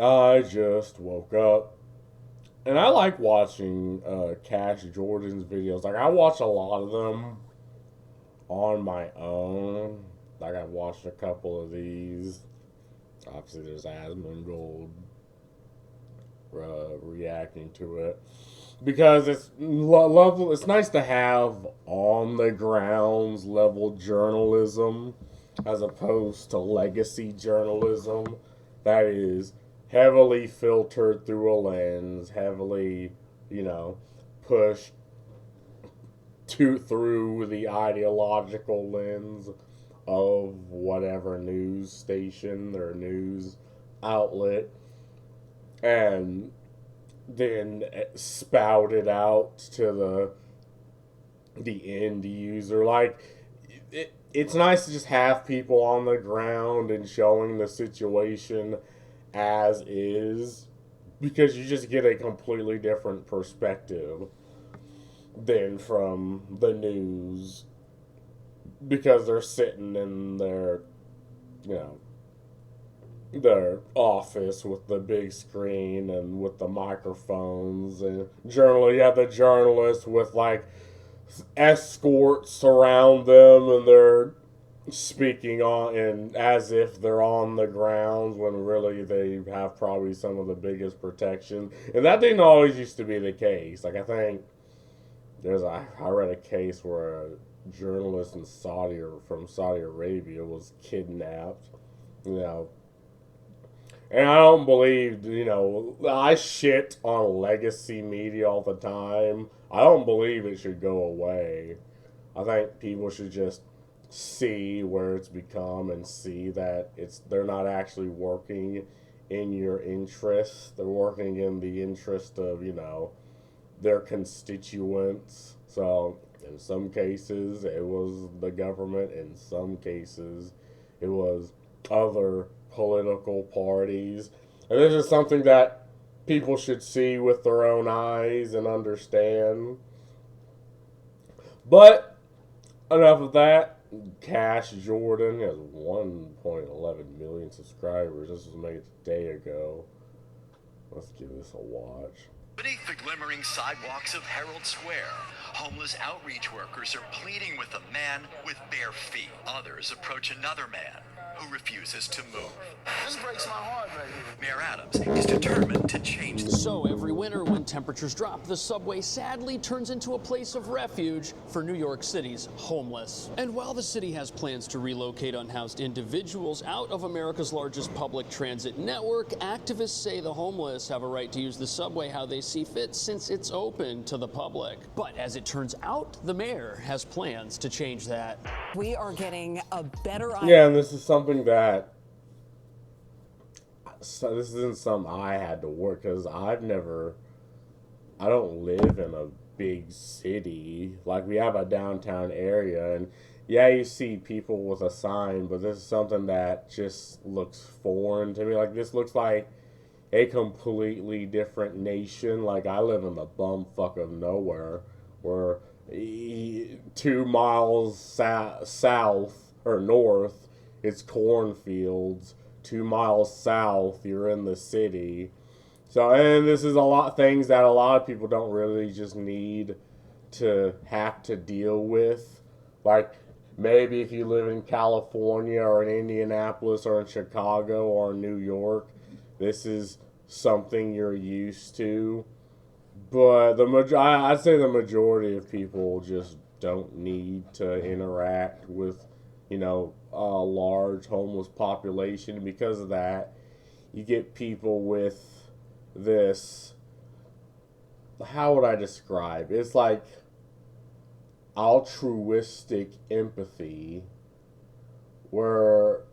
I just woke up. And I like watching Cash Jordan's videos. Like, I watch a lot of them on my own. Like, I've watched a couple of these. Obviously, there's Asmongold reacting to it. Because it's level. It's nice to have on the grounds level journalism as opposed to legacy journalism that is heavily filtered through a lens, heavily, you know, pushed through the ideological lens of whatever news station or news outlet, and then spouted out to the end user. Like, it's nice to just have people on the ground and showing the situation as is, because you just get a completely different perspective than from the news, because they're sitting in their, you know, their office with the big screen and with the microphones, and generally you have the journalists with like escorts surround them, and they're speaking on and as if they're on the grounds when really they have probably some of the biggest protection. And that didn't always used to be the case. Like, I think I read a case where a journalist in Saudi or from Saudi Arabia was kidnapped. You know, and I don't believe, I shit on legacy media all the time. I don't believe it should go away. I think people should just see where it's become and see that they're not actually working in your interest. They're working in the interest of, their constituents. So in some cases it was the government, in some cases it was other political parties. And this is something that people should see with their own eyes and understand. But enough of that. Cash Jordan has 1.11 million subscribers. This was made a day ago. Let's give this a watch. Beneath the glimmering sidewalks of Herald Square, homeless outreach workers are pleading with a man with bare feet. Others approach another man who refuses to move. This breaks my heart right here. Mayor Adams is determined to change this. So every winter when temperatures drop, the subway sadly turns into a place of refuge for New York City's homeless. And while the city has plans to relocate unhoused individuals out of America's largest public transit network, activists say the homeless have a right to use the subway how they see fit since it's open to the public. But as it turns out, the mayor has plans to change that. We are getting a better idea. Yeah, and this is something that this isn't something I had to work, because I don't live in a big city. Like, we have a downtown area, and yeah, you see people with a sign, but this is something that just looks foreign to me. Like, this looks like a completely different nation. Like, I live in the bumfuck of nowhere, where 2 miles south or north, it's cornfields. 2 miles south, you're in the city. So, and this is a lot of things that a lot of people don't really just need to have to deal with. Like, maybe if you live in California or in Indianapolis or in Chicago or in New York, this is something you're used to. But I'd say the majority of people just don't need to interact with, a large homeless population. Because of that, you get people with this, how would I describe? It's like altruistic empathy, where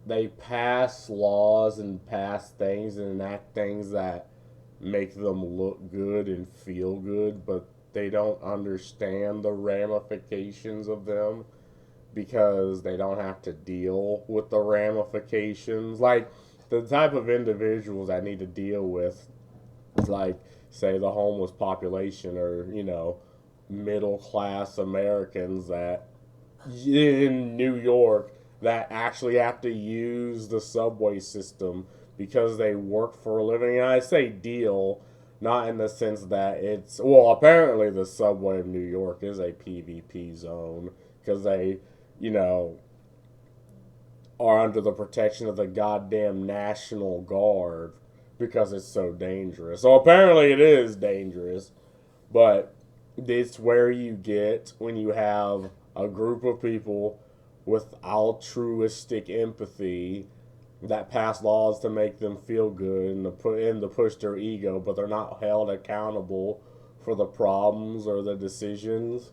they pass laws and pass things and enact things that make them look good and feel good, but they don't understand the ramifications of them, because they don't have to deal with the ramifications. Like, the type of individuals I need to deal with, like, say, the homeless population, or, middle class Americans that in New York that actually have to use the subway system because they work for a living. And I say deal, not in the sense that it's, well, apparently the subway of New York is a PvP zone because they, you know, are under the protection of the goddamn National Guard because it's so dangerous. So apparently it is dangerous, but it's where you get when you have a group of people with altruistic empathy that pass laws to make them feel good and to push their ego, but they're not held accountable for the problems or the decisions.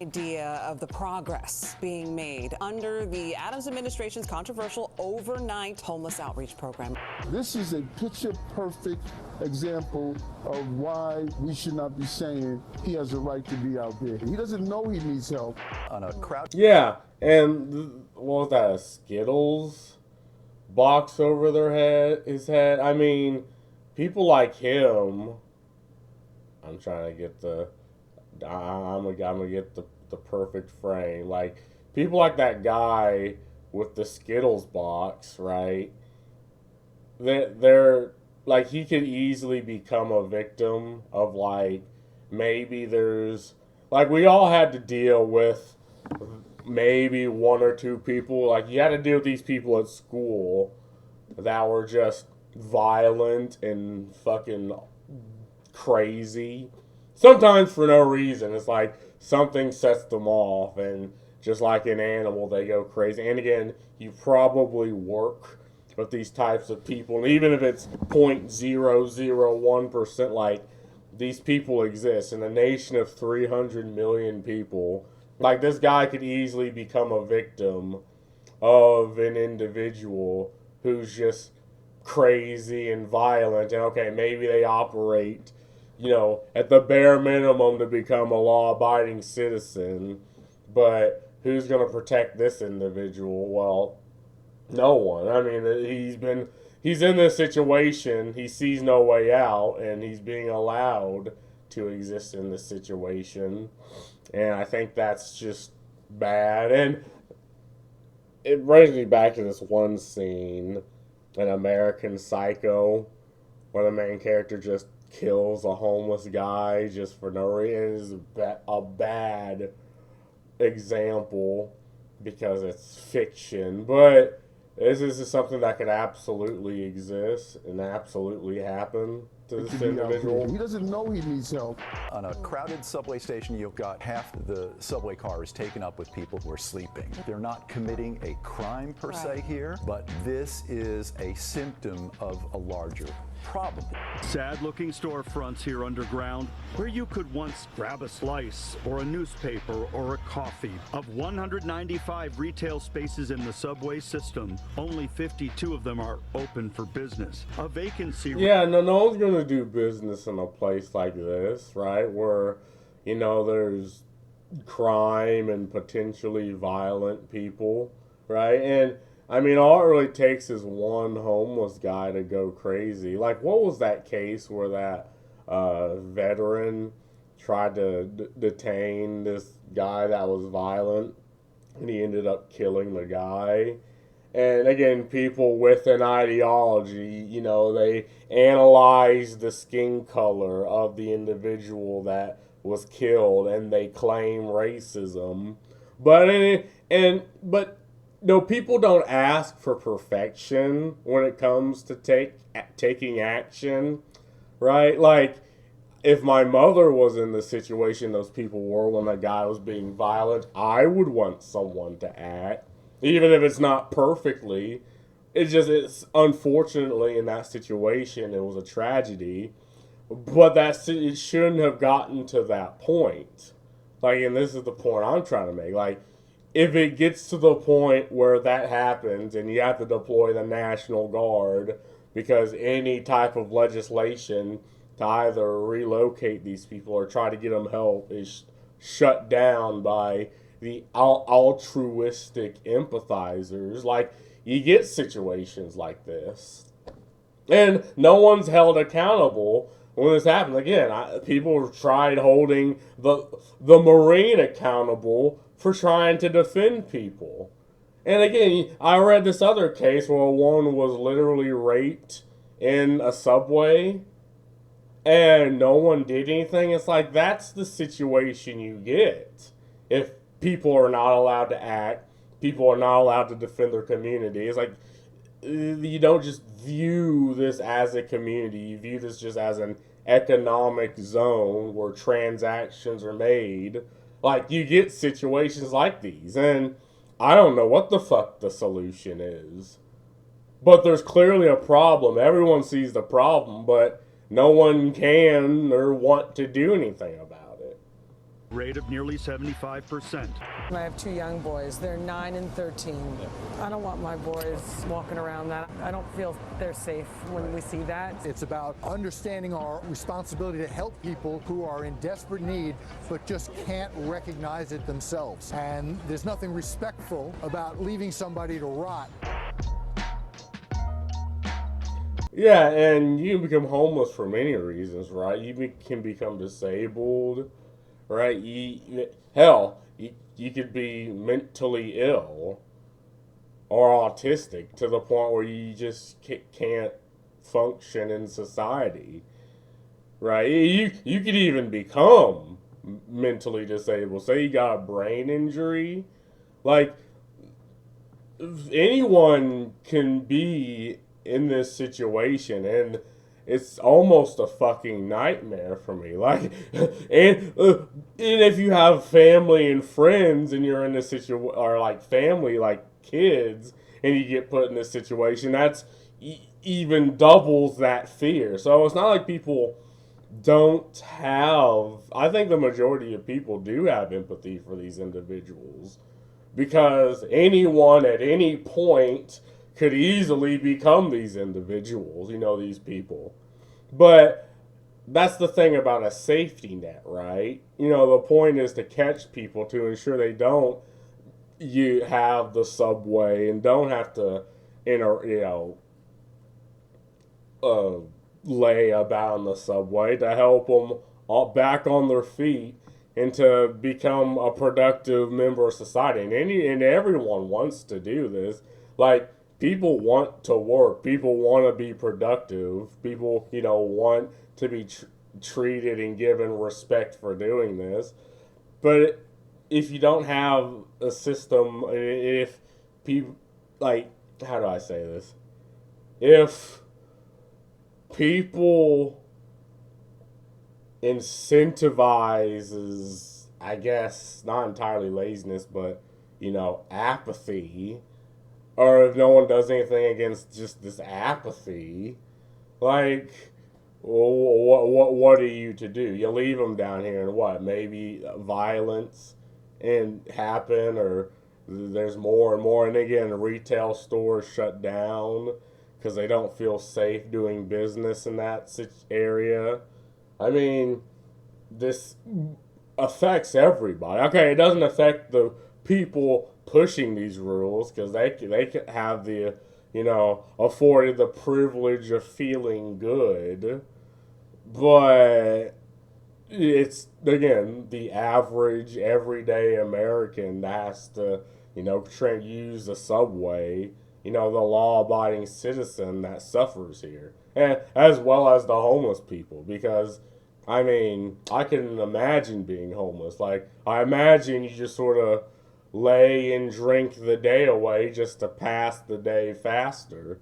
Idea of the progress being made under the Adams administration's controversial overnight homeless outreach program. This is a picture-perfect example of why we should not be saying he has a right to be out there. He doesn't know he needs help. On a crowd. Yeah, and what was that, a Skittles box over his head? I mean, people like him, I'm trying to get I'm gonna get the perfect frame. Like, people like that guy with the Skittles box, right? They're like, he could easily become a victim of, like, maybe there's, like, we all had to deal with maybe one or two people. Like, you had to deal with these people at school that were just violent and fucking crazy. Sometimes for no reason. It's like something sets them off, and just like an animal, they go crazy. And again, you probably work with these types of people, and even if it's 0.001%, like, these people exist in a nation of 300 million people. Like, this guy could easily become a victim of an individual who's just crazy and violent, and okay, maybe they operate, you know, at the bare minimum to become a law-abiding citizen, but who's going to protect this individual? Well, no one. I mean, he's in this situation, he sees no way out, and he's being allowed to exist in this situation, and I think that's just bad. And it brings me back to this one scene in American Psycho where the main character just kills a homeless guy just for no reason. It's a bad example because it's fiction, but this is something that could absolutely exist and absolutely happen to this individual. He doesn't know he needs help. On a crowded subway station, you've got half the subway cars taken up with people who are sleeping. They're not committing a crime per se here, but this is a symptom of a larger problem. Sad-looking storefronts here underground where you could once grab a slice or a newspaper or a coffee. Of 195 retail spaces in the subway system, only 52 of them are open for business. A vacancy. Yeah, no one's going to do business in a place like this, right? Where, you know, there's crime and potentially violent people, right? And I mean, all it really takes is one homeless guy to go crazy. Like, what was that case where that veteran tried to detain this guy that was violent, and he ended up killing the guy? And again, people with an ideology, you know, they analyze the skin color of the individual that was killed, and they claim racism. But no, people don't ask for perfection when it comes to taking action, right? Like, if my mother was in the situation those people were when the guy was being violent, I would want someone to act, even if it's not perfectly. It's unfortunately in that situation, it was a tragedy, but it shouldn't have gotten to that point. Like, and this is the point I'm trying to make. Like, if it gets to the point where that happens and you have to deploy the National Guard because any type of legislation to either relocate these people or try to get them help is shut down by the altruistic empathizers, like, you get situations like this. And no one's held accountable when this happened. Again, people tried holding the Marine accountable for trying to defend people. And again, I read this other case where one was literally raped in a subway and no one did anything. It's like, that's the situation you get if people are not allowed to act, people are not allowed to defend their community. It's like, you don't just view this as a community, you view this just as an economic zone where transactions are made. Like, you get situations like these, and I don't know what the fuck the solution is. But there's clearly a problem. Everyone sees the problem, but no one can or want to do anything about it. Rate of nearly 75%. I have 2 young boys. They're 9 and 13. I don't want my boys walking around that. I don't feel they're safe when we see that. It's about understanding our responsibility to help people who are in desperate need but just can't recognize it themselves. And there's nothing respectful about leaving somebody to rot. Yeah, and you can become homeless for many reasons, right? You can become disabled, right? You could be mentally ill or autistic to the point where you just can't function in society, right? You could even become mentally disabled. Say you got a brain injury, like, anyone can be in this situation, and it's almost a fucking nightmare for me. Like, and if you have family and friends, and you're in this situation, or like family, like kids, and you get put in this situation, that's even doubles that fear. So it's not like people don't have. I think the majority of people do have empathy for these individuals, because anyone at any point could easily become these individuals, these people. But that's the thing about a safety net, right? The point is to catch people, to ensure they don't have the subway and don't have to, lay about in the subway, to help them back on their feet and to become a productive member of society. And everyone wants to do this. Like, people want to work. People want to be productive. People, want to be treated and given respect for doing this. But if you don't have a system, if people, like, how do I say this? If people incentivizes, I guess, not entirely laziness, but, apathy, or if no one does anything against just this apathy, like, what are you to do? You leave them down here, and what? Maybe violence and happen, or there's more and more. And again, retail stores shut down because they don't feel safe doing business in that area. I mean, this affects everybody. Okay, it doesn't affect the people pushing these rules, because they could have the, afforded the privilege of feeling good. But it's, again, the average everyday American that has to, use the subway, the law-abiding citizen that suffers here, and as well as the homeless people. Because, I mean, I can imagine being homeless. Like, I imagine you just sort of lay and drink the day away just to pass the day faster.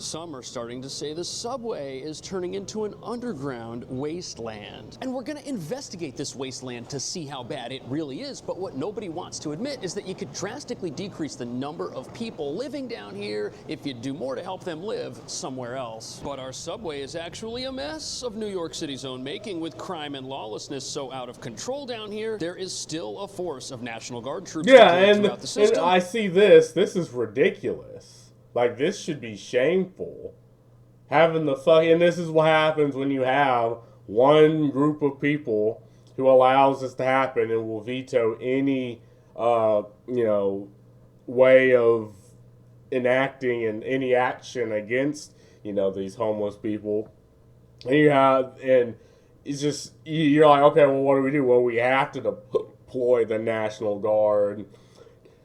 Some are starting to say the subway is turning into an underground wasteland. And we're going to investigate this wasteland to see how bad it really is. But what nobody wants to admit is that you could drastically decrease the number of people living down here if you do more to help them live somewhere else. But our subway is actually a mess of New York City's own making, with crime and lawlessness so out of control down here. There is still a force of National Guard troops throughout the system. And I see this is ridiculous. Like, this should be shameful. And this is what happens when you have one group of people who allows this to happen and will veto any, way of enacting and any action against, these homeless people. And it's just, you're like, okay, well, what do? Well, we have to deploy the National Guard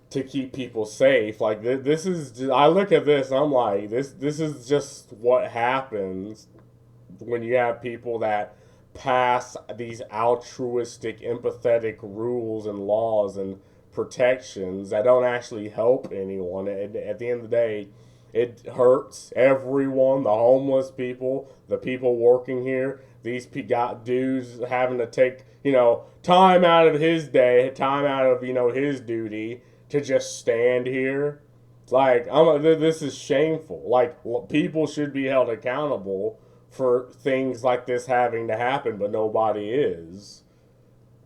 to keep people safe. Like this is, I look at this and I'm like, this is just what happens when you have people that pass these altruistic, empathetic rules and laws and protections that don't actually help anyone. At the end of the day, it hurts everyone, the homeless people, the people working here. These got dudes having to take, time out of his day, time out of, his duty to just stand here. It's like, this is shameful. Like, people should be held accountable for things like this having to happen, but nobody is.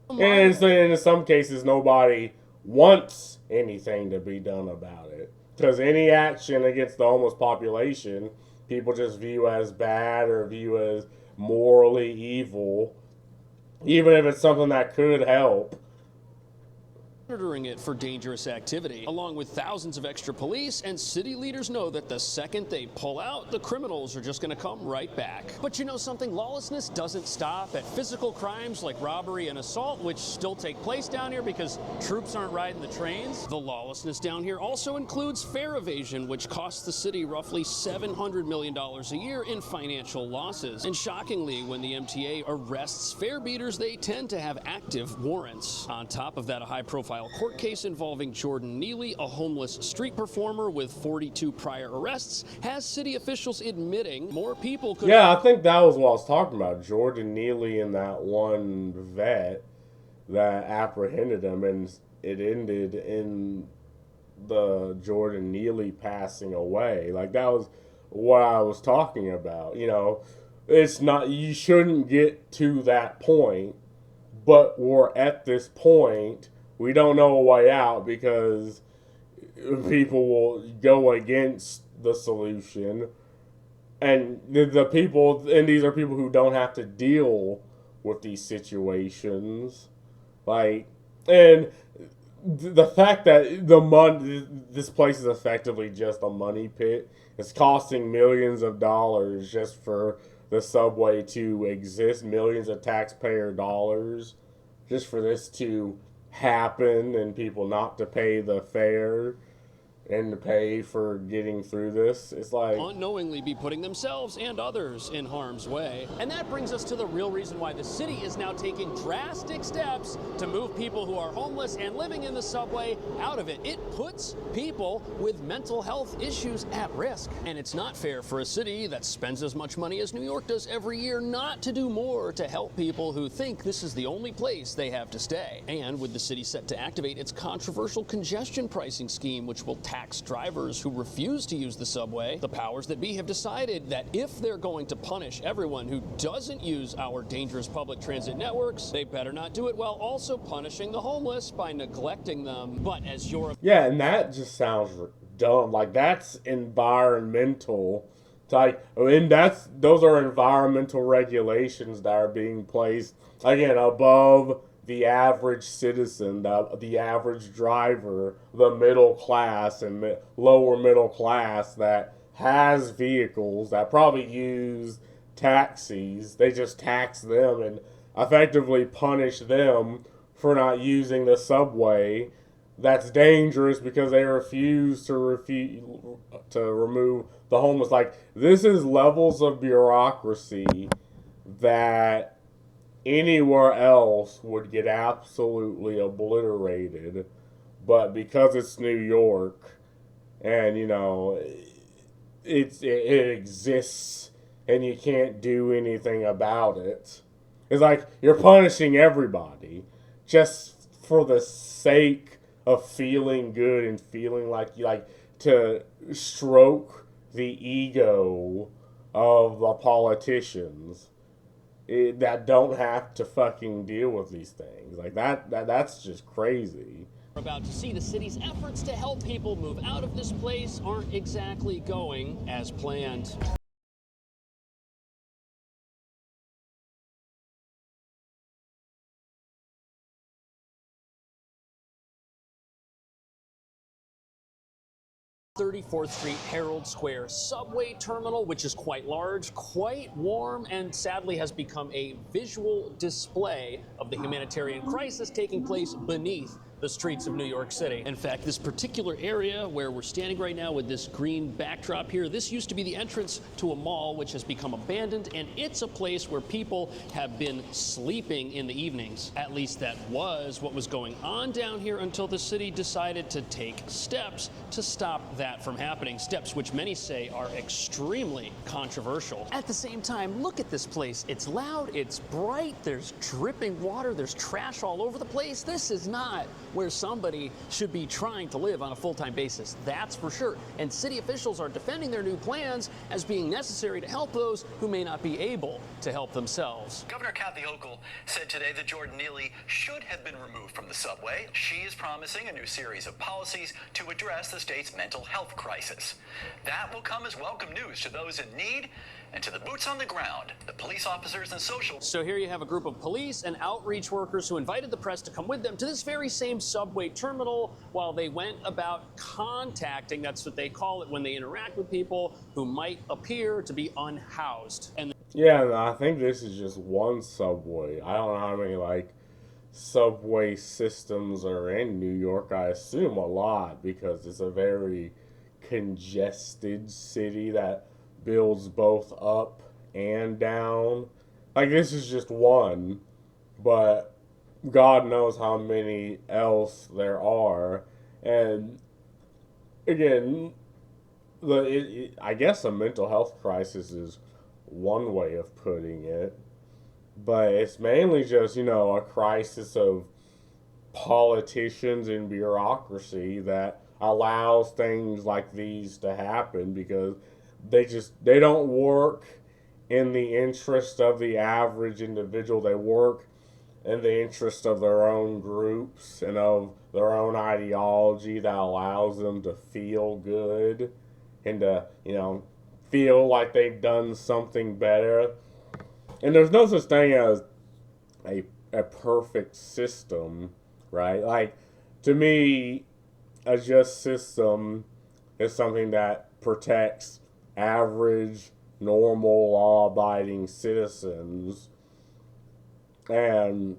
And in some cases, nobody wants anything to be done about it. Because any action against the homeless population, people just view as bad or view as morally evil, even if it's something that could help. Monitoring it for dangerous activity, along with thousands of extra police, and city leaders know that the second they pull out, the criminals are just going to come right back. But you know something? Lawlessness doesn't stop at physical crimes like robbery and assault, which still take place down here because troops aren't riding the trains. The lawlessness down here also includes fare evasion, which costs the city roughly $700 million a year in financial losses. And shockingly, when the MTA arrests fare beaters, they tend to have active warrants. On top of that, a high-profile court case involving Jordan Neely, a homeless street performer with 42 prior arrests, has city officials admitting more people could... Yeah, I think that was what I was talking about. Jordan Neely and that one vet that apprehended him, and it ended in the Jordan Neely passing away. Like, that was what I was talking about. It's not, you shouldn't get to that point, but we're at this point. We don't know a way out because people will go against the solution. And the people, and these are people who don't have to deal with these situations. Like, and the fact that this place is effectively just a money pit. It's costing millions of dollars just for the subway to exist, millions of taxpayer dollars just for this to happen and people not to pay the fare and to pay for getting through this. It's like unknowingly be putting themselves and others in harm's way. And that brings us to the real reason why the city is now taking drastic steps to move people who are homeless and living in the subway out of it. It puts people with mental health issues at risk. And it's not fair for a city that spends as much money as New York does every year not to do more to help people who think this is the only place they have to stay. And with the city set to activate its controversial congestion pricing scheme, which will tax drivers who refuse to use the subway, the powers that be have decided that if they're going to punish everyone who doesn't use our dangerous public transit networks, they better not do it while also punishing the homeless by neglecting them. But as you're... Yeah, and that just sounds dumb. Like, that's environmental. It's like, those are environmental regulations that are being placed, again, above the average citizen, the average driver, the middle class and lower middle class that has vehicles, that probably use taxis. They just tax them and effectively punish them for not using the subway. That's dangerous because they refuse to remove the homeless. Like, this is levels of bureaucracy that anywhere else would get absolutely obliterated, but because it's New York and it exists and you can't do anything about it, it's like you're punishing everybody just for the sake of feeling good and feeling like you like to stroke the ego of the politicians that don't have to fucking deal with these things. Like, that's just crazy. We're about to see the city's efforts to help people move out of this place aren't exactly going as planned. 34th Street Herald Square subway terminal, which is quite large, quite warm, and sadly has become a visual display of the humanitarian crisis taking place beneath the streets of New York City. In fact, this particular area where we're standing right now with this green backdrop here, this used to be the entrance to a mall which has become abandoned, and it's a place where people have been sleeping in the evenings. At least that was what was going on down here until the city decided to take steps to stop that from happening. Steps which many say are extremely controversial. At the same time, look at this place. It's loud, it's bright, there's dripping water, there's trash all over the place. This is not where somebody should be trying to live on a full-time basis, that's for sure. And city officials are defending their new plans as being necessary to help those who may not be able to help themselves. Governor Kathy Hochul said today that Jordan Neely should have been removed from the subway. She is promising a new series of policies to address the state's mental health crisis. That will come as welcome news to those in need and to the boots on the ground, the police officers and social. So here you have a group of police and outreach workers who invited the press to come with them to this very same subway terminal while they went about contacting, that's what they call it when they interact with people who might appear to be unhoused. And yeah, I think this is just one subway. I don't know how many, like, subway systems are in New York. I assume a lot because it's a very congested city that builds both up and down. Like, this is just one, but God knows how many else there are. And again, I guess a mental health crisis is one way of putting it, but it's mainly just, a crisis of politicians and bureaucracy that allows things like these to happen because they don't work in the interest of the average individual. They work in the interest of their own groups and of their own ideology that allows them to feel good and to, feel like they've done something better. And there's no such thing as a perfect system, right? Like, to me, a just system is something that protects average, normal, law-abiding citizens. And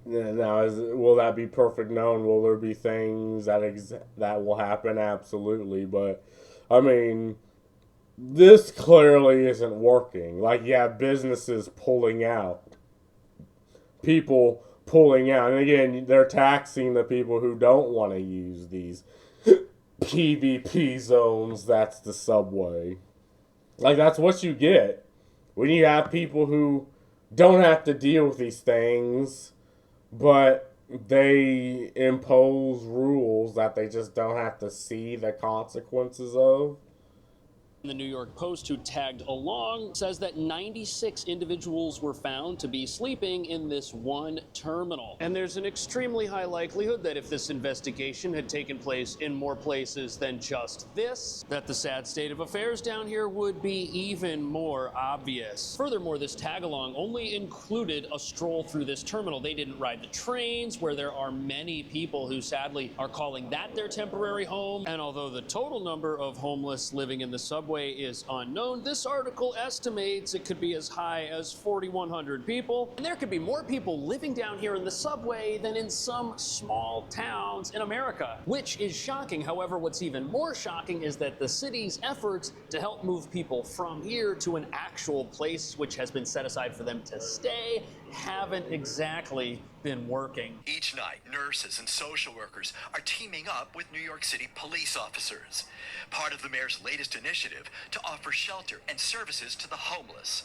now, will that be perfect? No. And will there be things that will happen? Absolutely. But, I mean, this clearly isn't working. Like, you have businesses pulling out. People pulling out. And again, they're taxing the people who don't want to use these PvP zones. That's the subway. Like, that's what you get when you have people who don't have to deal with these things, but they impose rules that they just don't have to see the consequences of. The New York Post, who tagged along, says that 96 individuals were found to be sleeping in this one terminal. And there's an extremely high likelihood that if this investigation had taken place in more places than just this, that the sad state of affairs down here would be even more obvious. Furthermore, this tag-along only included a stroll through this terminal. They didn't ride the trains, where there are many people who sadly are calling that their temporary home. And although the total number of homeless living in the subway is unknown, this article estimates it could be as high as 4,100 people. And there could be more people living down here in the subway than in some small towns in America, which is shocking. However, what's even more shocking is that the city's efforts to help move people from here to an actual place which has been set aside for them to stay haven't exactly been working. Each night, nurses and social workers are teaming up with New York City police officers, part of the mayor's latest initiative to offer shelter and services to the homeless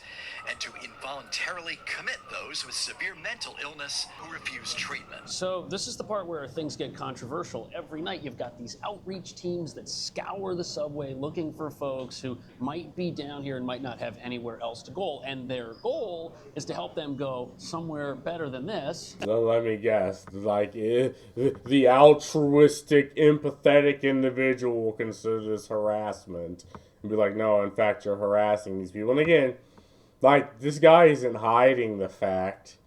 and to involuntarily commit those with severe mental illness who refuse treatment. So this is the part where things get controversial. Every night you've got these outreach teams that scour the subway looking for folks who might be down here and might not have anywhere else to go. And their goal is to help them go somewhere better than this. Let me guess. Like, the altruistic, empathetic individual will consider this harassment and be like, no, in fact, you're harassing these people. And again, like, this guy isn't hiding the fact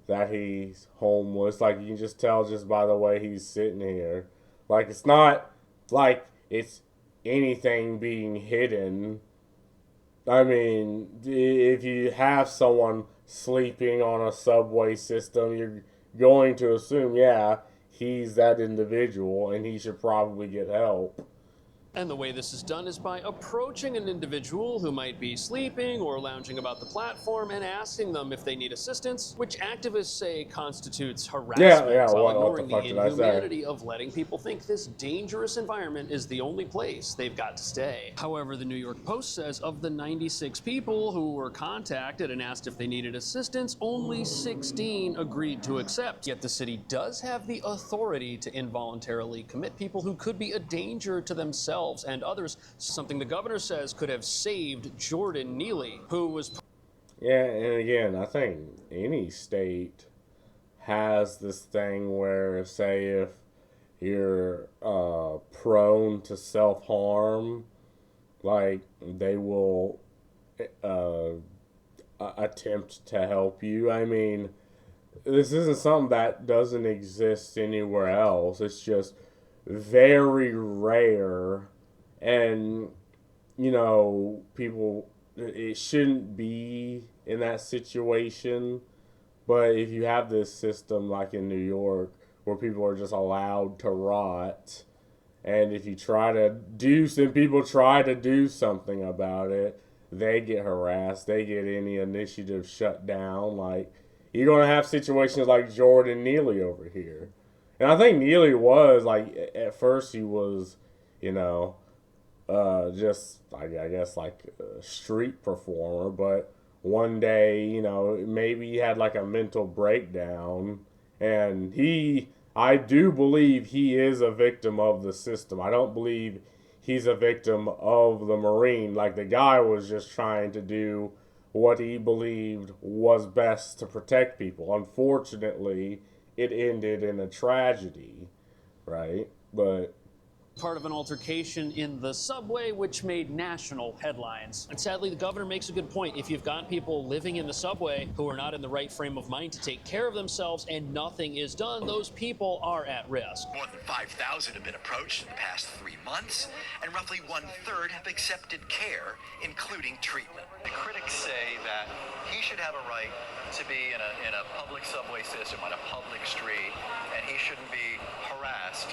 that he's homeless. Like, you can just tell just by the way he's sitting here. Like, it's not like it's anything being hidden. I mean, if you have someone sleeping on a subway system, you're going to assume, yeah, he's that individual and he should probably get help. And the way this is done is by approaching an individual who might be sleeping or lounging about the platform and asking them if they need assistance, which activists say constitutes harassment while ignoring the inhumanity of letting people think this dangerous environment is the only place they've got to stay. However, the New York Post says of the 96 people who were contacted and asked if they needed assistance, only 16 agreed to accept. Yet the city does have the authority to involuntarily commit people who could be a danger to themselves and others, something the governor says could have saved Jordan Neely, who was... Yeah, and again, I think any state has this thing where, say, if you're prone to self-harm, like, they will attempt to help you. I mean, this isn't something that doesn't exist anywhere else. It's just very rare. And, you know, people, it shouldn't be in that situation. But if you have this system like in New York where people are just allowed to rot, and if you try to people try to do something about it, they get harassed, they get any initiative shut down. Like, you're going to have situations like Jordan Neely over here. And I think Neely was, like, at first he was, you know, just, I guess, like a street performer, but one day, you know, maybe he had like a mental breakdown, and I do believe he is a victim of the system. I don't believe he's a victim of the Marine. Like, the guy was just trying to do what he believed was best to protect people. Unfortunately, it ended in a tragedy, right? But part of an altercation in the subway, which made national headlines. And sadly, the governor makes a good point. If you've got people living in the subway who are not in the right frame of mind to take care of themselves and nothing is done, those people are at risk. More than 5,000 have been approached in the past 3 months, and roughly 1/3 have accepted care, including treatment. The critics say that he should have a right to be in a public subway system on a public street, and he shouldn't be harassed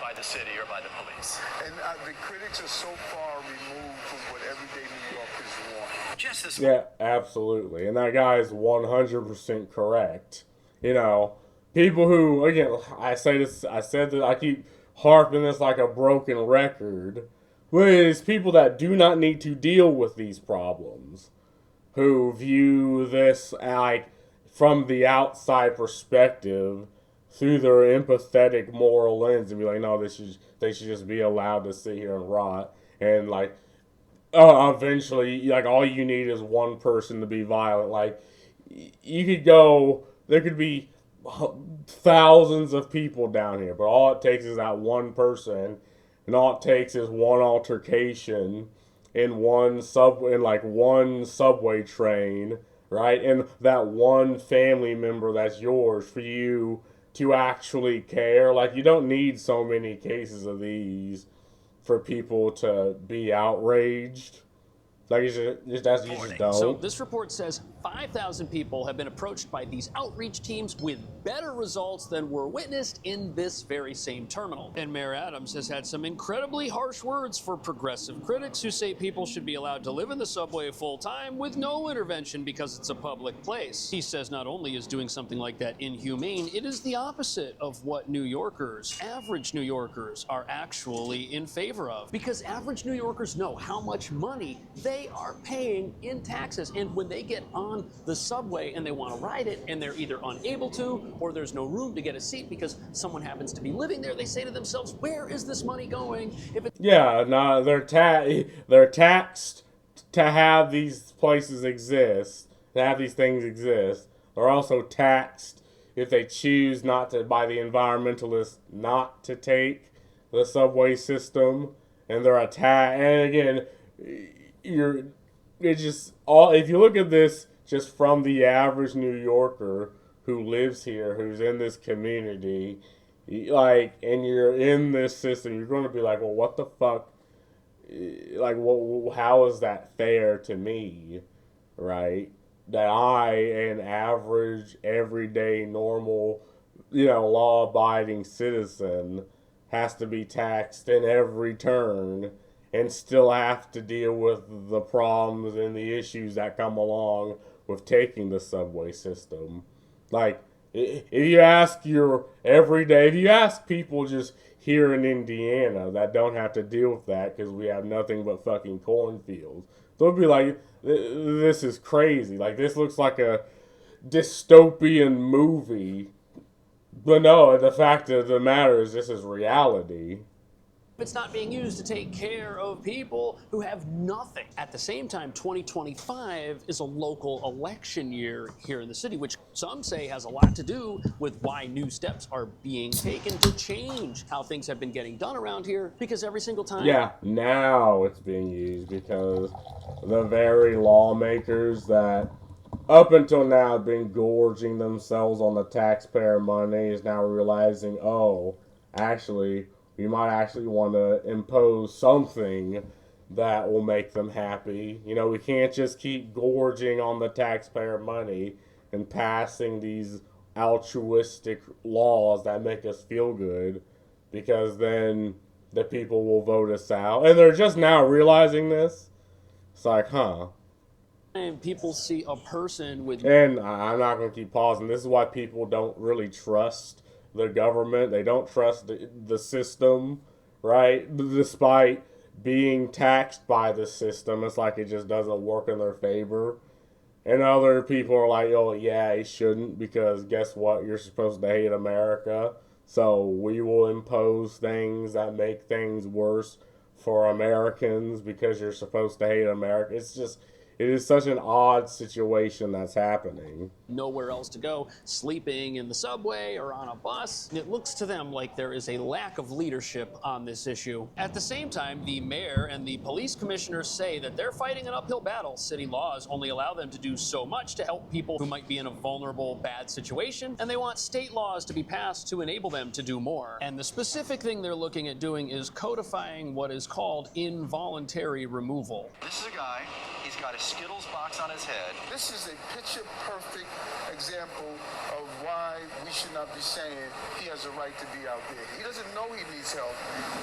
by the city or by the police. And the critics are so far removed from what everyday New Yorkers want. Just this. Yeah, absolutely. And that guy is 100% correct. You know, people who, again, I said that I keep harping this like a broken record, but it's people that do not need to deal with these problems, who view this like from the outside perspective through their empathetic moral lens and be like, no, they should just be allowed to sit here and rot. And like, eventually, like, all you need is one person to be violent. Like, you could go, there could be thousands of people down here, but all it takes is that one person, and all it takes is one altercation in one subway train, right? And that one family member that's yours for you to actually care. Like, you don't need so many cases of these for people to be outraged. Like, you just don't. So this report says 5,000 people have been approached by these outreach teams with better results than were witnessed in this very same terminal. And Mayor Adams has had some incredibly harsh words for progressive critics who say people should be allowed to live in the subway full time with no intervention because it's a public place. He says not only is doing something like that inhumane, it is the opposite of what New Yorkers, average New Yorkers, are actually in favor of. Because average New Yorkers know how much money they are paying in taxes, and when they get on the subway and they want to ride it and they're either unable to or there's no room to get a seat because someone happens to be living there, they say to themselves, where is this money going? They're taxed to have these places exist, to have these things exist. They're also taxed if they choose not to, by the environmentalists, not to take the subway system, and they're attacked. And again, if you look at this just from the average New Yorker who lives here, who's in this community, like, and you're in this system, you're going to be like, well, what the fuck like, well, how is that fair to me, right? That I, an average, everyday, normal, law-abiding citizen, has to be taxed in every turn and still have to deal with the problems and the issues that come along with taking the subway system. Like, if you ask people just here in Indiana that don't have to deal with that because we have nothing but fucking cornfields, they'll be like, this is crazy. Like, this looks like a dystopian movie. But no, the fact of the matter is this is reality. It's not being used to take care of people who have nothing. At the same time, 2025 is a local election year here in the city, which some say has a lot to do with why new steps are being taken to change how things have been getting done around here, because every single time... Yeah, now it's being used because the very lawmakers that up until now have been gorging themselves on the taxpayer money is now realizing, oh, actually, we might actually want to impose something that will make them happy. We can't just keep gorging on the taxpayer money and passing these altruistic laws that make us feel good, because then the people will vote us out. And they're just now realizing this. It's like, huh. And people see a person with... And I'm not going to keep pausing. This is why people don't really trust the government. They don't trust the system, right? Despite being taxed by the system, it's like it just doesn't work in their favor. And other people are like, oh, yeah, it shouldn't, because guess what? You're supposed to hate America. So we will impose things that make things worse for Americans because you're supposed to hate America. It is such an odd situation that's happening. Nowhere else to go, sleeping in the subway or on a bus. It looks to them like there is a lack of leadership on this issue. At the same time, the mayor and the police commissioners say that they're fighting an uphill battle. City laws only allow them to do so much to help people who might be in a vulnerable, bad situation, and they want state laws to be passed to enable them to do more. And the specific thing they're looking at doing is codifying what is called involuntary removal. This is a guy, he's got a Skittles box on his head. This is a picture-perfect example of why we should not be saying he has a right to be out there. He doesn't know he needs help.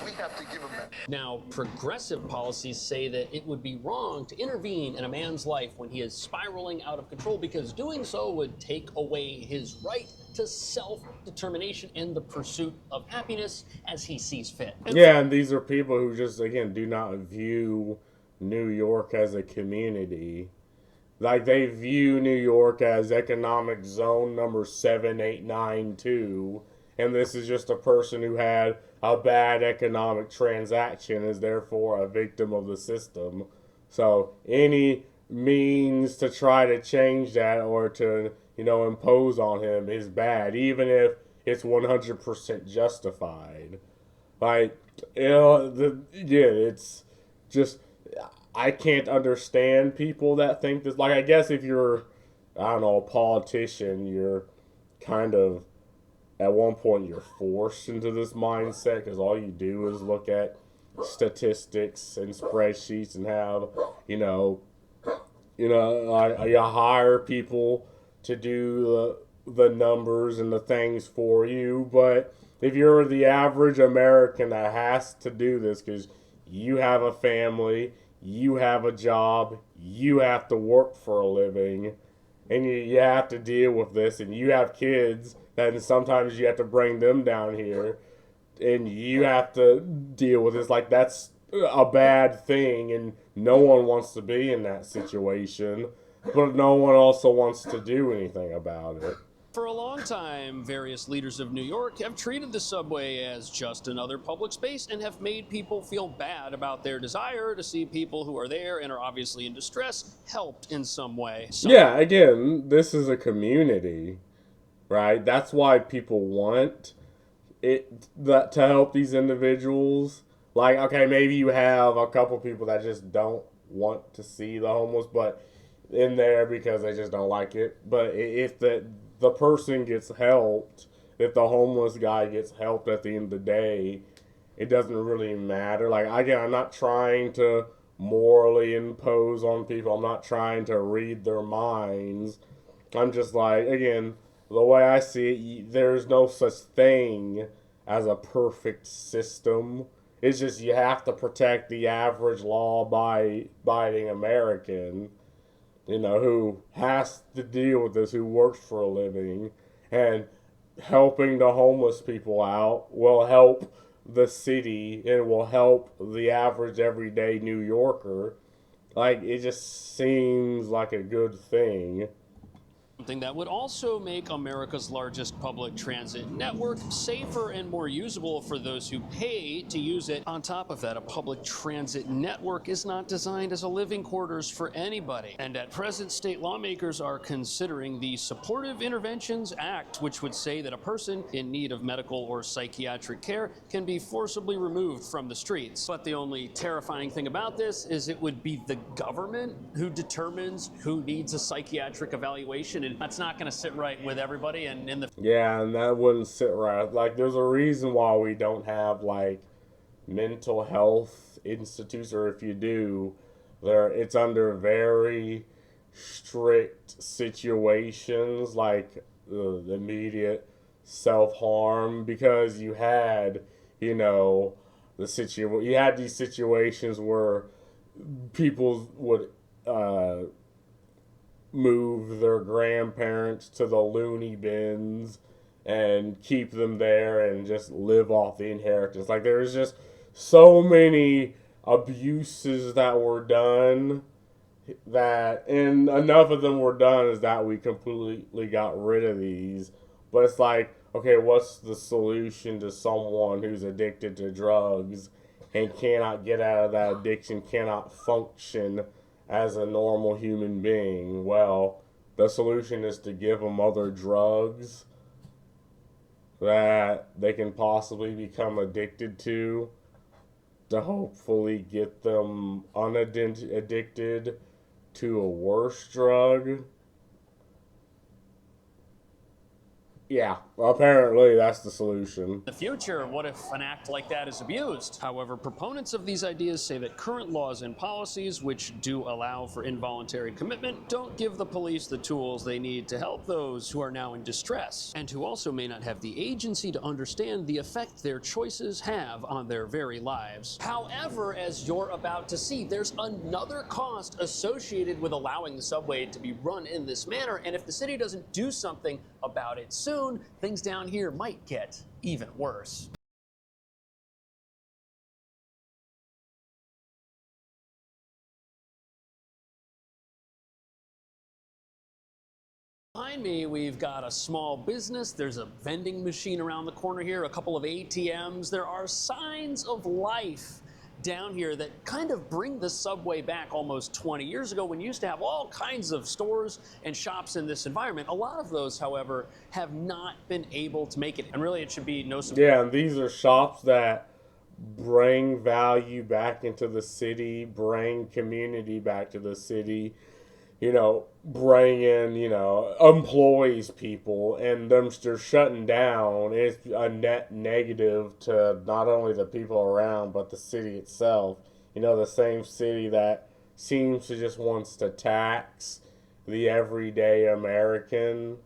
We have to give him that. Now, progressive policies say that it would be wrong to intervene in a man's life when he is spiraling out of control, because doing so would take away his right to self-determination and the pursuit of happiness as he sees fit. And these are people who just, again, do not view New York as a community. Like, they view New York as economic zone number 7892, and this is just a person who had a bad economic transaction, is therefore a victim of the system. So any means to try to change that or to, impose on him is bad, even if it's 100% justified. Like, it's just... I can't understand people that think this. Like, I guess if you're, a politician, you're kind of, at one point, you're forced into this mindset because all you do is look at statistics and spreadsheets and have, you hire people to do the numbers and the things for you. But if you're the average American that has to do this because you have a family, you have a job, you have to work for a living, and you have to deal with this, and you have kids, and sometimes you have to bring them down here, and you have to deal with this. Like, that's a bad thing, and no one wants to be in that situation, but no one also wants to do anything about it. For a long time, various leaders of New York have treated the subway as just another public space and have made people feel bad about their desire to see people who are there and are obviously in distress helped in some way. Yeah, again, this is a community, right? That's why people want it to help these individuals. Like, okay, maybe you have a couple people that just don't want to see the homeless, but in there because they just don't like it. But if the person gets helped, if the homeless guy gets helped at the end of the day, it doesn't really matter. Like, again, I'm not trying to morally impose on people. I'm not trying to read their minds. I'm just like, again, the way I see it, there's no such thing as a perfect system. It's just you have to protect the average law-abiding American, who has to deal with this, who works for a living, and helping the homeless people out will help the city and will help the average everyday New Yorker. Like, it just seems like a good thing. Something that would also make America's largest public transit network safer and more usable for those who pay to use it. On top of that, a public transit network is not designed as a living quarters for anybody. And at present, state lawmakers are considering the Supportive Interventions Act, which would say that a person in need of medical or psychiatric care can be forcibly removed from the streets. But the only terrifying thing about this is it would be the government who determines who needs a psychiatric evaluation, and that's not going to sit right with everybody. And in the and that wouldn't sit right. Like, there's a reason why we don't have like mental health institutes, or if you do, it's under very strict situations, like the immediate self-harm, because you had these situations where people would move their grandparents to the loony bins and keep them there and just live off the inheritance. Like, there's just so many abuses that were done, and enough of them were done is that we completely got rid of these. But it's like, okay, what's the solution to someone who's addicted to drugs and cannot get out of that addiction, cannot function as a normal human being? Well, the solution is to give them other drugs that they can possibly become addicted to hopefully get them unaddicted to a worse drug. Yeah, apparently that's the solution. The future, what if an act like that is abused? However, proponents of these ideas say that current laws and policies, which do allow for involuntary commitment, don't give the police the tools they need to help those who are now in distress, and who also may not have the agency to understand the effect their choices have on their very lives. However, as you're about to see, there's another cost associated with allowing the subway to be run in this manner, and if the city doesn't do something about it soon, things down here might get even worse. Behind me, we've got a small business. There's a vending machine around the corner here, a couple of ATMs. There are signs of life down here that kind of bring the subway back almost 20 years ago, when you used to have all kinds of stores and shops in this environment. A lot of those, however, have not been able to make it, and really it should be no surprise. Yeah, and these are shops that bring value back into the city, bring community back to the city, bring in, employees, people, and they're shutting down. It's a net negative to not only the people around, but the city itself. The same city that seems to just wants to tax the everyday American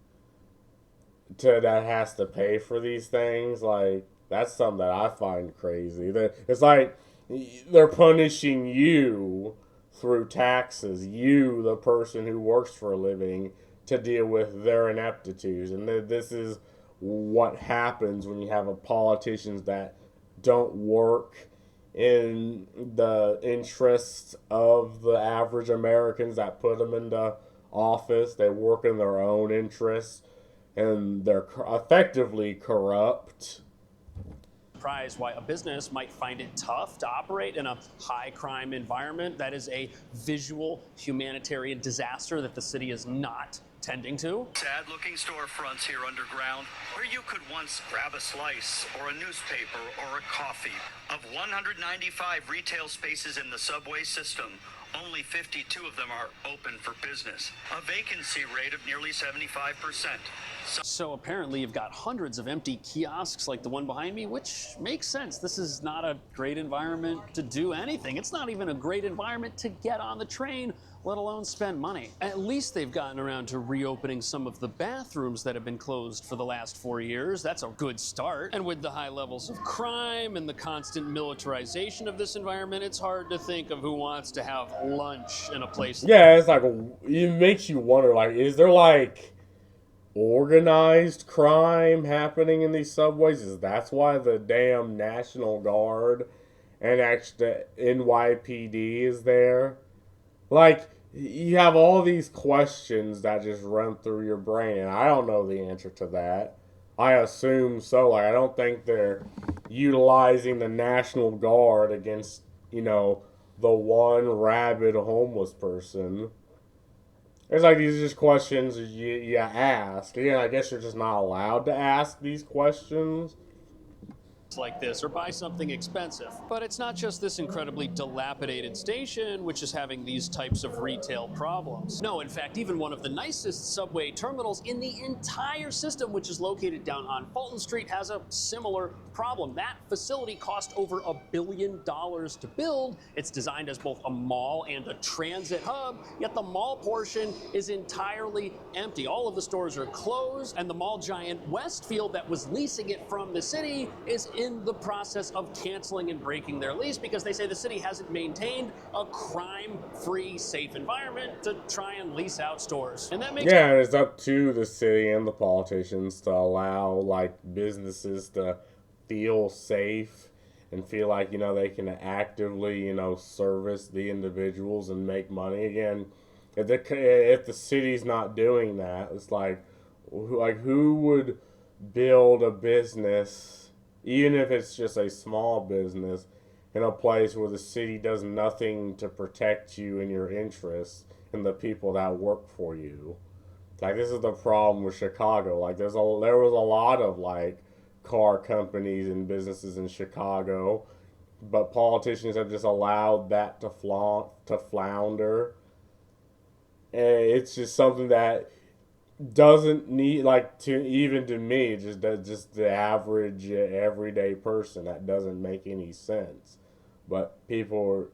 that has to pay for these things. Like, that's something that I find crazy. It's like they're punishing you through taxes, you, the person who works for a living, to deal with their ineptitudes. And this is what happens when you have politicians that don't work in the interests of the average Americans that put them into office. They work in their own interests, and they're effectively corrupt. Surprise why a business might find it tough to operate in a high crime environment. That is a visual humanitarian disaster that the city is not tending to. Sad-looking storefronts here underground, where you could once grab a slice or a newspaper or a coffee. Of 195 retail spaces in the subway system, only 52 of them are open for business, a vacancy rate of nearly 75%. So apparently you've got hundreds of empty kiosks like the one behind me, which makes sense. This is not a great environment to do anything. It's not even a great environment to get on the train, let alone spend money. At least they've gotten around to reopening some of the bathrooms that have been closed for the last 4 years. That's a good start. And with the high levels of crime and the constant militarization of this environment, it's hard to think of who wants to have lunch in a place. Yeah, it's like, it makes you wonder, like, is there like organized crime happening in these subways? Is that's why the damn National Guard and actually NYPD is there? Like, you have all these questions that just run through your brain, and I don't know the answer to that. I assume so. Like, I don't think they're utilizing the National Guard against, you know, the one rabid homeless person. It's like these are just questions you ask. Again, I guess you're just not allowed to ask these questions. Like this or buy something expensive. But it's not just this incredibly dilapidated station which is having these types of retail problems. No, in fact, even one of the nicest subway terminals in the entire system, which is located down on Fulton Street, has a similar problem. That facility cost over $1 billion to build. It's designed as both a mall and a transit hub, yet the mall portion is entirely empty. All of the stores are closed, and the mall giant Westfield that was leasing it from the city is in the process of canceling and breaking their lease because they say the city hasn't maintained a crime-free, safe environment to try and lease out stores. And that makes it's up to the city and the politicians to allow like businesses to feel safe and feel like, you know, they can actively, you know, service the individuals and make money. Again, if the city's not doing that, it's like who would build a business, even if it's just a small business, in a place where the city does nothing to protect you and your interests and the people that work for you? Like, this is the problem with Chicago. Like, there was a lot of like car companies and businesses in Chicago, but politicians have just allowed that to flounder. And it's just something that doesn't need, like, to me, just the average everyday person, that doesn't make any sense. But people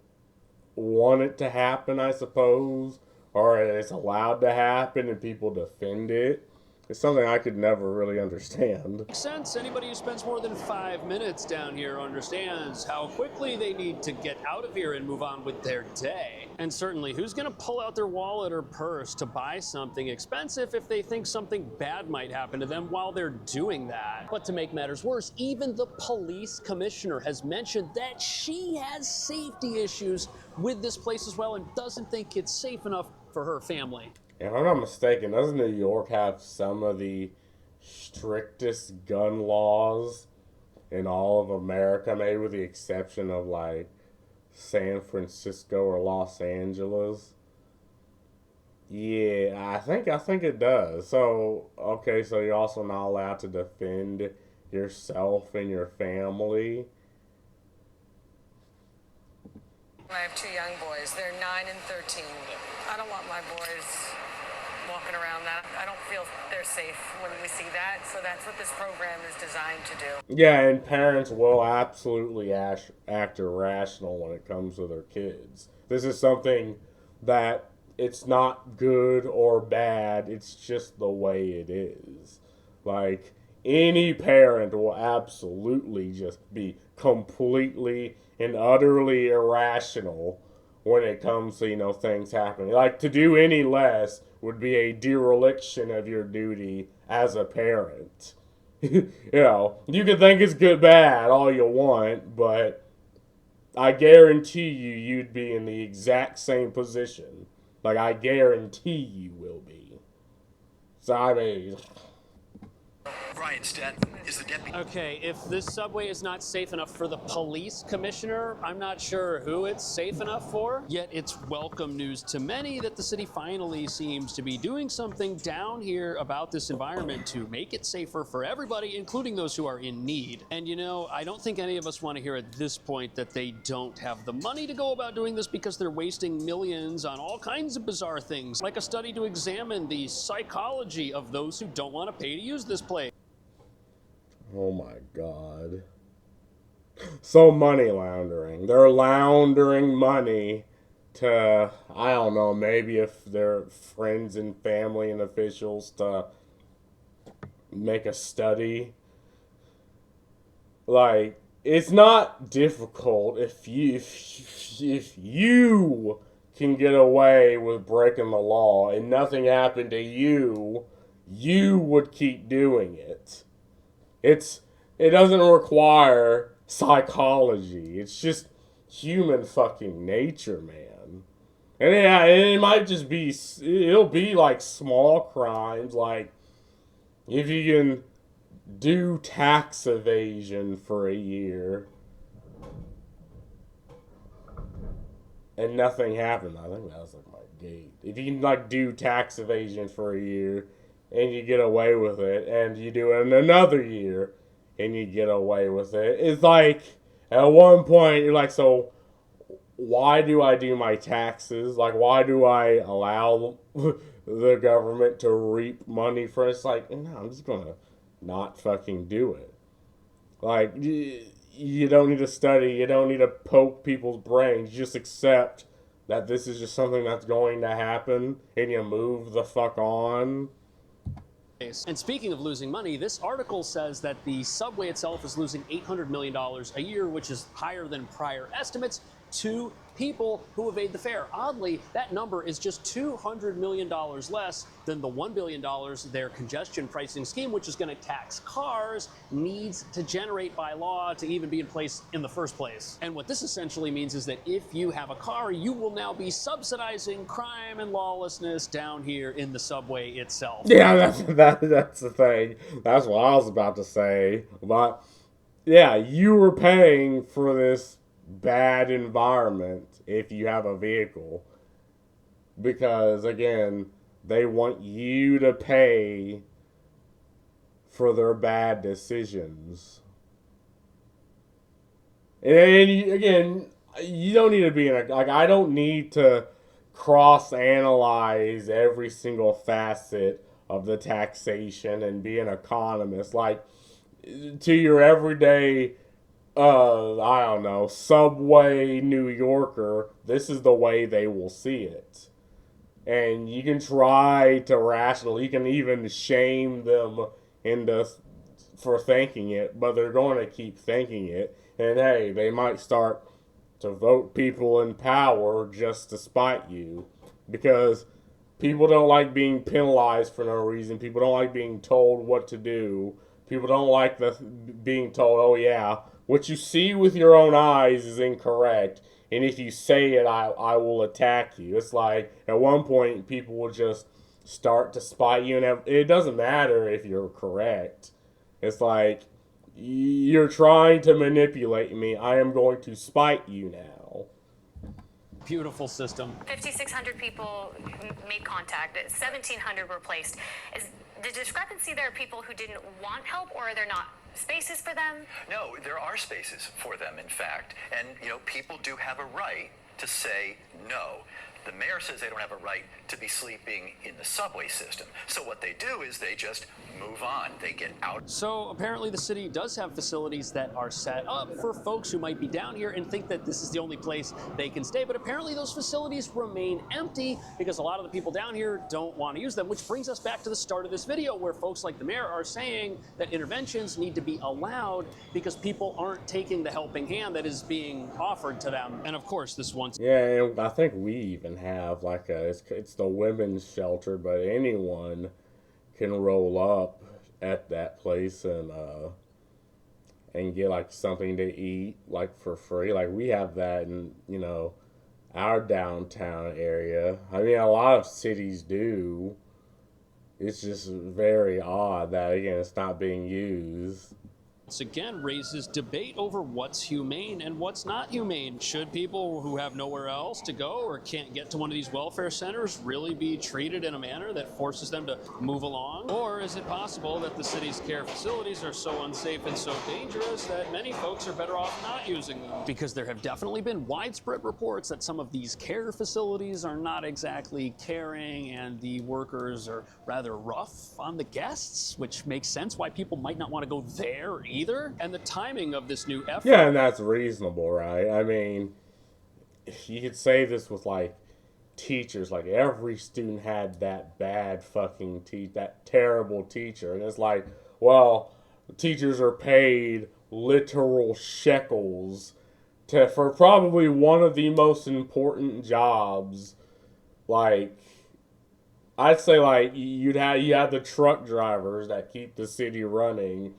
want it to happen, I suppose, or it's allowed to happen and people defend it. It's something I could never really understand. Makes sense. Anybody who spends more than 5 minutes down here understands how quickly they need to get out of here and move on with their day. And certainly, who's going to pull out their wallet or purse to buy something expensive if they think something bad might happen to them while they're doing that? But to make matters worse, even the police commissioner has mentioned that she has safety issues with this place as well and doesn't think it's safe enough for her family. If I'm not mistaken, doesn't New York have some of the strictest gun laws in all of America, maybe with the exception of like San Francisco or Los Angeles? Yeah, I think it does. So, okay, so you're also not allowed to defend yourself and your family. I have 2 young boys. They're 9 and 13. I don't want my boys walking around that. I don't feel they're safe when we see that. So that's what this program is designed to do. Yeah, and parents will absolutely act irrational when it comes to their kids. This is something that it's not good or bad. It's just the way it is. Like, any parent will absolutely just be completely and utterly irrational when it comes to, you know, things happening. Like, to do any less would be a dereliction of your duty as a parent. You know, you can think it's good, bad, all you want, but I guarantee you'd be in the exact same position. Like, I guarantee you will be. So, I mean, Brian Stanton is the deputy. Okay, if this subway is not safe enough for the police commissioner, I'm not sure who it's safe enough for. Yet it's welcome news to many that the city finally seems to be doing something down here about this environment to make it safer for everybody, including those who are in need. And you know, I don't think any of us want to hear at this point that they don't have the money to go about doing this because they're wasting millions on all kinds of bizarre things, like a study to examine the psychology of those who don't want to pay to use this place. Oh my God. So money laundering. They're laundering money to, I don't know, maybe if they're friends and family and officials to make a study. Like, it's not difficult if you can get away with breaking the law and nothing happened to you, you would keep doing it. It doesn't require psychology. It's just human fucking nature, man. And yeah, it might just be, it'll be like small crimes, like if you can do tax evasion for a year and nothing happened. I think that was like my gate. If you can like do tax evasion for a year and you get away with it, and you do it in another year and you get away with it, it's like at one point you're like, so why do I do my taxes? Like, why do I allow the government to reap money for it? It's like, no, I'm just gonna not fucking do it. Like, you don't need to study, you don't need to poke people's brains, you just accept that this is just something that's going to happen and you move the fuck on. And speaking of losing money, this article says that the subway itself is losing $800 million a year, which is higher than prior estimates, to people who evade the fare. Oddly, that number is just $200 million less than the $1 billion their congestion pricing scheme, which is going to tax cars, needs to generate by law to even be in place in the first place. And what this essentially means is that if you have a car, you will now be subsidizing crime and lawlessness down here in the subway itself. Yeah, that's the thing. That's what I was about to say. But yeah, you were paying for this bad environment if you have a vehicle, because again, they want you to pay for their bad decisions. And again, you don't need to be in a, like, I don't need to cross-analyze every single facet of the taxation and be an economist. Like, to your everyday I don't know, subway New Yorker, this is the way they will see it. And you can try to rationally, you can even shame them for thinking it, but they're going to keep thinking it. And hey, they might start to vote people in power just to spite you, because people don't like being penalized for no reason. People don't like being told what to do. People don't like being told, oh yeah, what you see with your own eyes is incorrect, and if you say it, I will attack you. It's like, at one point, people will just start to spite you, and it doesn't matter if you're correct. It's like, you're trying to manipulate me, I am going to spite you now. Beautiful system. 5,600 people made contact, 1,700 were placed. Is the discrepancy there people who didn't want help, or are there not spaces for them? No, there are spaces for them, in fact. And, you know, people do have a right to say no. The mayor says they don't have a right to be sleeping in the subway system. So what they do is they just move on. They get out. So apparently the city does have facilities that are set up for folks who might be down here and think that this is the only place they can stay. But apparently those facilities remain empty because a lot of the people down here don't want to use them, which brings us back to the start of this video, where folks like the mayor are saying that interventions need to be allowed because people aren't taking the helping hand that is being offered to them. And of course, this once. Yeah, and I think we even have like it's the women's shelter, but anyone can roll up at that place and get like something to eat like for free. Like, we have that in, you know, our downtown area. I mean, a lot of cities do, it's just very odd that, again, it's not being used. Once again raises debate over what's humane and what's not humane. Should people who have nowhere else to go or can't get to one of these welfare centers really be treated in a manner that forces them to move along? Or is it possible that the city's care facilities are so unsafe and so dangerous that many folks are better off not using them? Because there have definitely been widespread reports that some of these care facilities are not exactly caring and the workers are rather rough on the guests, which makes sense why people might not want to go there either. And the timing of this new effort. Yeah, and that's reasonable, right? I mean, you could say this with, like, teachers. Like, every student had that bad fucking that terrible teacher. And it's like, well, teachers are paid literal shekels for probably one of the most important jobs. Like, I'd say, like, you have the truck drivers that keep the city running.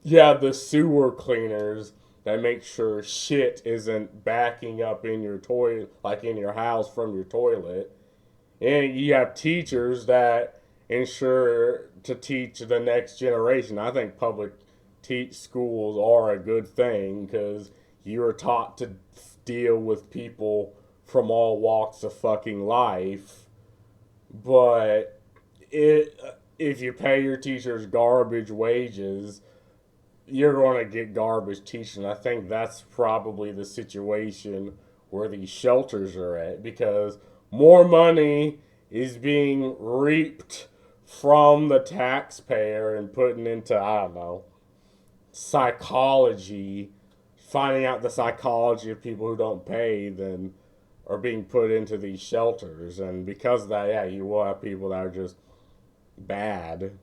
You have the sewer cleaners that make sure shit isn't backing up in your toilet, like in your house from your toilet. And you have teachers that ensure to teach the next generation. I think public schools are a good thing because you are taught to deal with people from all walks of fucking life. But if you pay your teachers garbage wages, you're going to get garbage teaching. I think that's probably the situation where these shelters are at, because more money is being reaped from the taxpayer and putting into, I don't know, psychology, finding out the psychology of people who don't pay than are being put into these shelters. And because of that, yeah, you will have people that are just bad.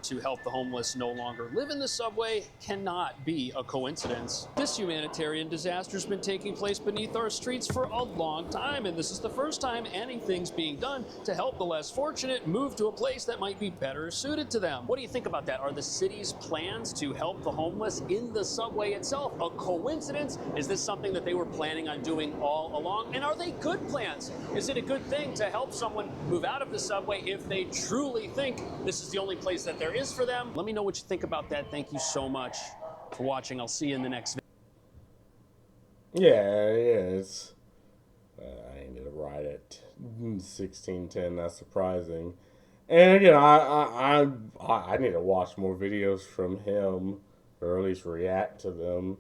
To help the homeless no longer live in the subway cannot be a coincidence. This humanitarian disaster has been taking place beneath our streets for a long time, and this is the first time anything's being done to help the less fortunate move to a place that might be better suited to them. What do you think about that? Are the city's plans to help the homeless in the subway itself a coincidence? Is this something that they were planning on doing all along? And are they good plans? Is it a good thing to help someone move out of the subway if they truly think this is the only place that there is for them? Let me know what you think about that. Thank you so much for watching. I'll see you in the next video. Yeah, it's I ended up right at 16:10. That's surprising. And again, I need to watch more videos from him, or at least react to them.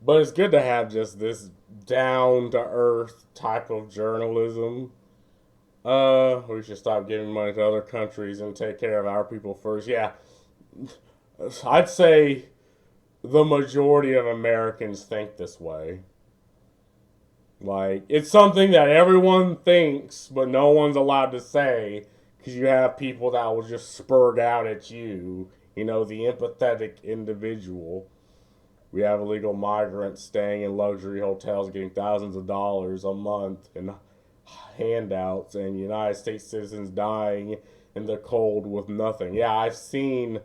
But it's good to have just this down to earth type of journalism. We should stop giving money to other countries and take care of our people first. Yeah, I'd say the majority of Americans think this way. Like, it's something that everyone thinks, but no one's allowed to say, because you have people that will just spurg out at you. You know, the empathetic individual. We have illegal migrants staying in luxury hotels getting thousands of dollars a month and handouts, and United States citizens dying in the cold with nothing. Yeah, I've seen,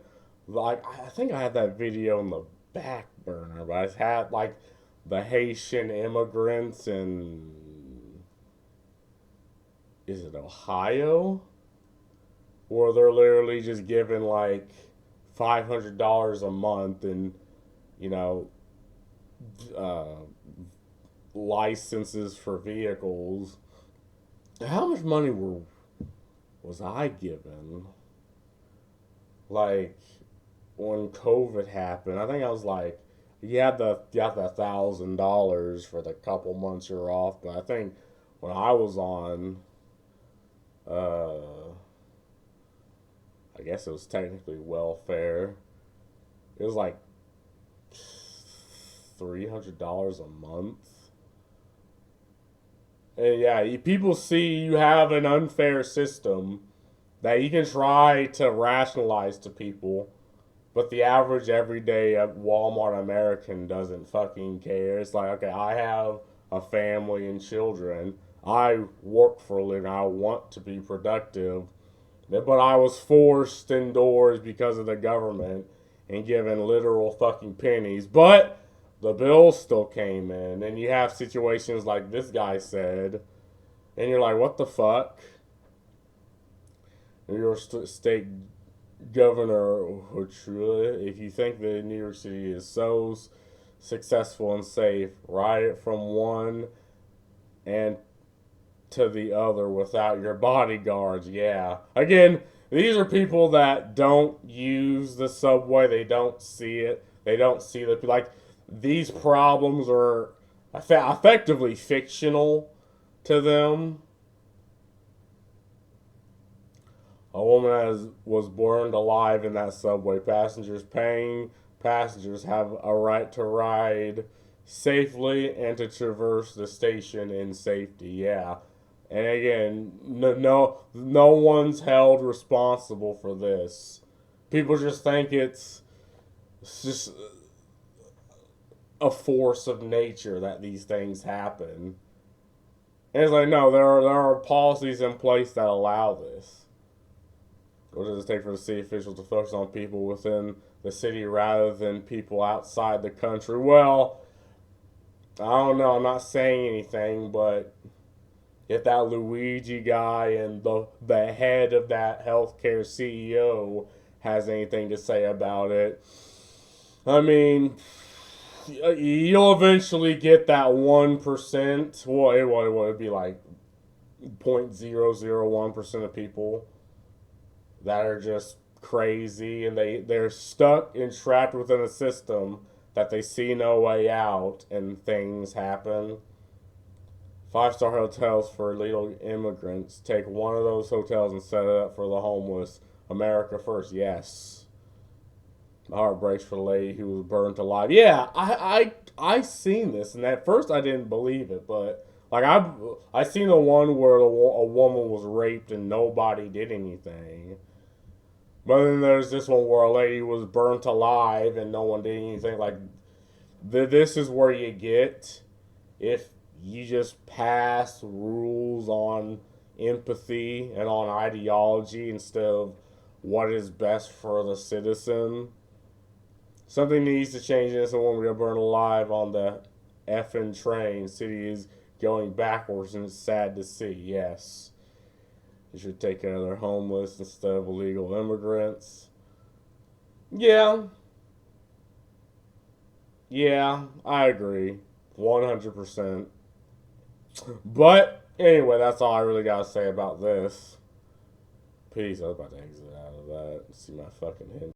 like, I think I had that video in the back burner, but I've had, like, the Haitian immigrants in, is it Ohio? Where they're literally just given, like, $500 a month and, you know, licenses for vehicles. How much money was I given? Like, when COVID happened, I think I was like, you got the $1,000 for the couple months you're off, but I think when I was on, I guess it was technically welfare, it was like $300 a month. And yeah, people see you have an unfair system that you can try to rationalize to people, but the average everyday Walmart American doesn't fucking care. It's like, okay, I have a family and children. I work for a living. I want to be productive. But I was forced indoors because of the government and given literal fucking pennies. But the bills still came in. And you have situations like this guy said. And you're like, what the fuck? New York State Governor, if you think that New York City is so successful and safe, ride it from one and to the other without your bodyguards. Yeah. Again, these are people that don't use the subway. They don't see it. They don't see the, like, these problems are effectively fictional to them. A woman was burned alive in that subway. Paying passengers have a right to ride safely and to traverse the station in safety. Yeah. And again, no one's held responsible for this. People just think it's just a force of nature that these things happen. And it's like, no, there are policies in place that allow this. What does it take for the city officials to focus on people within the city rather than people outside the country? Well, I don't know. I'm not saying anything, but if that Luigi guy and the head of that healthcare CEO has anything to say about it, I mean, you'll eventually get that 1%. Well, it would be like 0.001% of people that are just crazy and they're stuck and trapped within a system that they see no way out, and things happen. 5-star hotels for illegal immigrants. Take one of those hotels and set it up for the homeless. America first, yes. My heart breaks for the lady who was burnt alive. Yeah, I seen this, and at first I didn't believe it, but like I seen the one where a woman was raped and nobody did anything. But then there's this one where a lady was burnt alive and no one did anything. Like, this is where you get, if you just pass rules on empathy and on ideology instead of what is best for the citizen. Something needs to change in this when we are burned alive on the effing train. City is going backwards and it's sad to see, yes. They should take care of their homeless instead of illegal immigrants. Yeah. Yeah, I agree. 100%. But, anyway, that's all I really gotta say about this. Peace. I was about to exit out of that. See my fucking head.